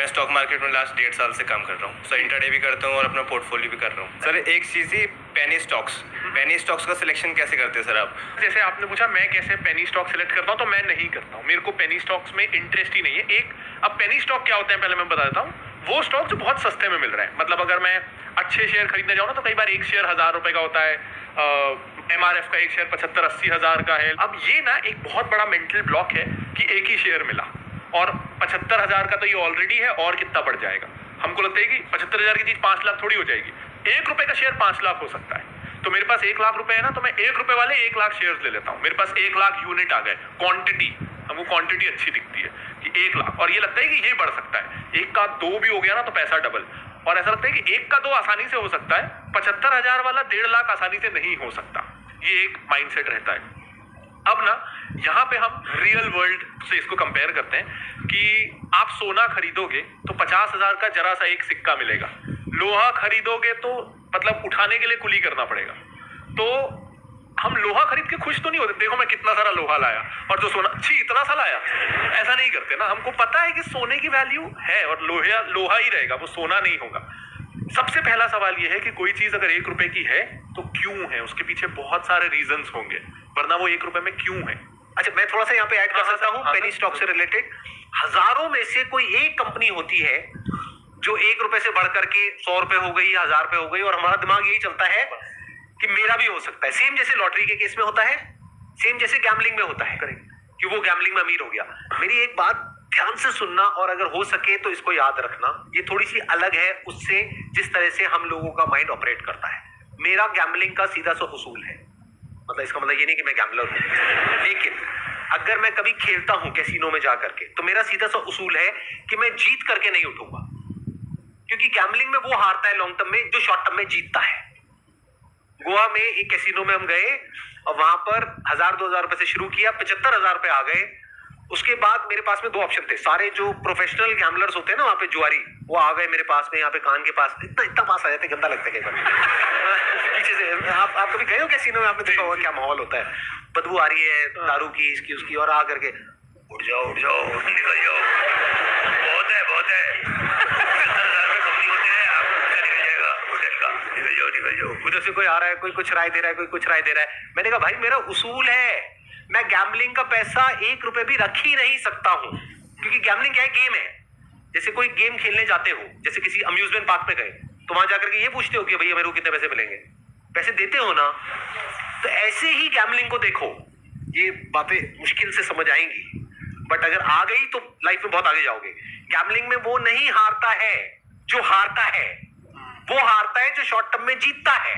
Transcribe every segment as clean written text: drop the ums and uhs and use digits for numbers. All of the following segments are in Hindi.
मैं स्टॉक मार्केट में लास्ट 1.5 साल से काम कर रहा हूँ सर। इंट्राडे भी करता हूँ और अपना पोर्टफोलियो भी कर रहा हूँ सर। एक चीज़ ही पेनी स्टॉक्स का सिलेक्शन कैसे करते हैं सर आप? जैसे आपने पूछा मैं कैसे पेनी स्टॉक सिलेक्ट करता हूँ, तो मैं नहीं करता हूँ। मेरे को पेनी स्टॉक्स में इंटरेस्ट ही नहीं है। अब पेनी स्टॉक क्या होते हैं पहले मैं बता देता हूँ। वो स्टॉक जो बहुत सस्ते में मिल रहा है, मतलब अगर मैं अच्छे शेयर खरीदने जाऊँ ना तो कई बार एक शेयर 1000 रुपए का होता है। MRF का एक शेयर 75-80 हजार का है। अब ये ना एक बहुत बड़ा मेंटल ब्लॉक है कि एक ही शेयर मिला और 75 हजार का तो ये ऑलरेडी है और कितना बढ़ जाएगा। हमको लगता है कि 75 हजार की चीज 5 लाख थोड़ी हो जाएगी। 1 रुपए का शेयर 5 लाख हो सकता है। तो मेरे पास 1 लाख रुपए है ना, तो मैं 1 रुपए वाले 1 लाख शेयर्स ले लेता हूँ। मेरे पास 1 लाख यूनिट आ गए। क्वांटिटी, हमको क्वांटिटी अच्छी दिखती है कि 1 लाख, और ये लगता है कि ये बढ़ सकता है। 1 का 2 भी हो गया ना तो पैसा डबल। और ऐसा लगता है कि 1 का 2 आसानी से हो सकता है, 75 हजार वाला 1.5 लाख आसानी से नहीं हो सकता। ये एक माइंडसेट रहता है। अब ना यहाँ पे हम रियल वर्ल्ड से इसको कंपेयर करते हैं कि आप सोना खरीदोगे तो 50 हजार का जरा सा एक सिक्का मिलेगा। लोहा खरीदोगे तो मतलब उठाने के लिए कुली करना पड़ेगा। तो हम लोहा खरीद के खुश तो नहीं होते, देखो मैं कितना सारा लोहा लाया, और जो सोना छी इतना सा लाया, ऐसा नहीं करते ना। हमको पता है कि सोने की वैल्यू है और लोहा ही रहेगा, वो सोना नहीं होगा। सबसे पहला सवाल ये है कि कोई चीज अगर 1 रुपए की है तो क्यों है? उसके पीछे बहुत सारे रीजंस होंगे, वरना वो 1 रुपए में क्यों है। अच्छा, मैं थोड़ा सा यहाँ पे ऐड कर सकता हूँ पेनी स्टॉक से रिलेटेड। हजारों में से कोई एक कंपनी होती है जो 1 रुपए से बढ़ करके 100 रुपए हो गई, 1000 रुपए हो गई, और हमारा दिमाग यही चलता है कि मेरा भी हो सकता है। सेम जैसे लॉटरी के केस में होता है, सेम जैसे गैम्बलिंग में होता है कि वो गैम्बलिंग में अमीर हो गया। मेरी एक बात ध्यान से सुनना, और अगर हो सके तो इसको याद रखना। ये थोड़ी सी अलग है उससे जिस तरह से हम लोगों का माइंड ऑपरेट करता है। मेरा गैम्बलिंग का सीधा सा उसूल है, मतलब इसका मतलब ये नहीं कि मैं गैम्बलर हूं, लेकिन अगर मैं कभी खेलता हूं कैसीनो में जा करके तो मेरा सीधा सा उसूल है कि मैं जीत करके नहीं उठूंगा, क्योंकि गैम्बलिंग में वो हारता है लॉन्ग टर्म में जो शॉर्ट टर्म में जीतता है। गोवा में एक कैसीनो में हम गए और वहां पर 1000-2000 रुपए से शुरू किया, 75 हजार रुपए आ गए। उसके बाद मेरे पास में 2 ऑप्शन थे। सारे जो प्रोफेशनल गैम्बलर्स होते हैं ना वहां पे, जुआरी, वो आ गए मेरे पास में, यहाँ पे कान के पास, इतना पास आ जाते, गंदा लगता है कई बार। पीछे से आप कभी गए हो कैसीनो में? आपने देखा होगा क्या माहौल होता है, बदबू आ रही है दारू की, इसकी उसकी, और आ करके उठ जाओ निकल जाओ, बहुत है उधर से कोई आ रहा है, कोई कुछ राय दे रहा है, कोई कुछ राय दे रहा है। मैंने कहा भाई मेरा उसूल है, मैं गैम्बलिंग का पैसा 1 रुपए भी रख ही नहीं सकता हूं, क्योंकि गैम्बलिंग क्या है, गेम है। जैसे कोई गेम खेलने जाते हो, जैसे किसी अम्यूजमेंट पार्क में गए तो वहां जाकर के ये पूछते हो कि भैया मेरे को कितने पैसे मिलेंगे, पैसे देते हो ना। तो ऐसे ही गैम्बलिंग को देखो। ये बातें मुश्किल से समझ आएंगी, बट अगर आ गई तो लाइफ में बहुत आगे जाओगे। गैम्बलिंग में वो नहीं हारता है जो हारता है, वो हारता है जो शॉर्ट टर्म में जीतता है,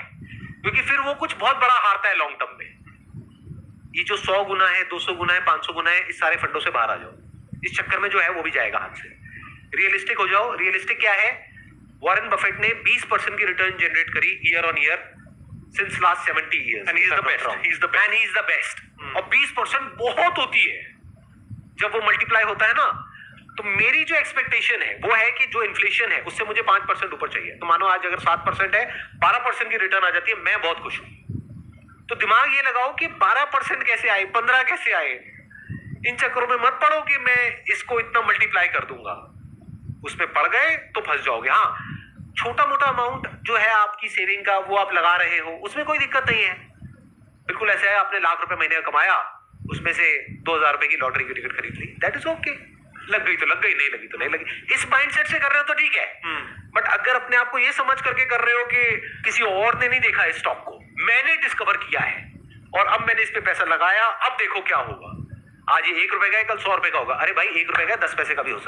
क्योंकि फिर वो कुछ बहुत बड़ा हारता है लॉन्ग टर्म में। ये जो 100 गुना है, 200 गुना है, 500 गुना है, इस सारे फंडों से बाहर आ जाओ। इस चक्कर में जो है वो भी जाएगा हाथ से। रियलिस्टिक हो जाओ। रियलिस्टिक क्या है? वॉरेन बफेट ने 20% की रिटर्न जनरेट करी year on year since last 70 years, And he is the best. And he is the best. और 20% बहुत होती है जब वो मल्टीप्लाई होता है ना। तो मेरी जो एक्सपेक्टेशन है वो है कि जो इन्फ्लेशन है उससे मुझे 5% ऊपर चाहिए। तो मानो आज अगर 7% है, 12% की रिटर्न आ जाती है, मैं बहुत खुश हूं। तो दिमाग ये लगाओ कि 12% कैसे आए, 15 कैसे आए। इन चक्करों में मत पड़ो कि मैं इसको इतना मल्टीप्लाई कर दूंगा, उसमें पड़ गए तो फंस जाओगे। हाँ, छोटा मोटा अमाउंट जो है आपकी सेविंग का वो आप लगा रहे हो, उसमें कोई दिक्कत नहीं है। बिल्कुल ऐसा है, आपने लाख रुपए महीने का कमाया, उसमें से 2000 रुपए की लॉटरी की टिकट खरीद ली, दैट इज ओके। लग गई तो लग गई, नहीं लगी तो नहीं लगी। इस माइंडसेट से कर रहे हो तो ठीक है। बट अगर अपने आप को ये समझ करके कर रहे हो कि किसी और ने नहीं देखा इस स्टॉक को, मैंने डिस्कवर किया है और अब मैंने इस पे पैसा लगाया, अब देखो क्या होगा। आज ये 1 रुपए का है, कल 100 रुपए का होगा। अरे भाई 1 रुपए का 10 पैसे का भी हो सकता है।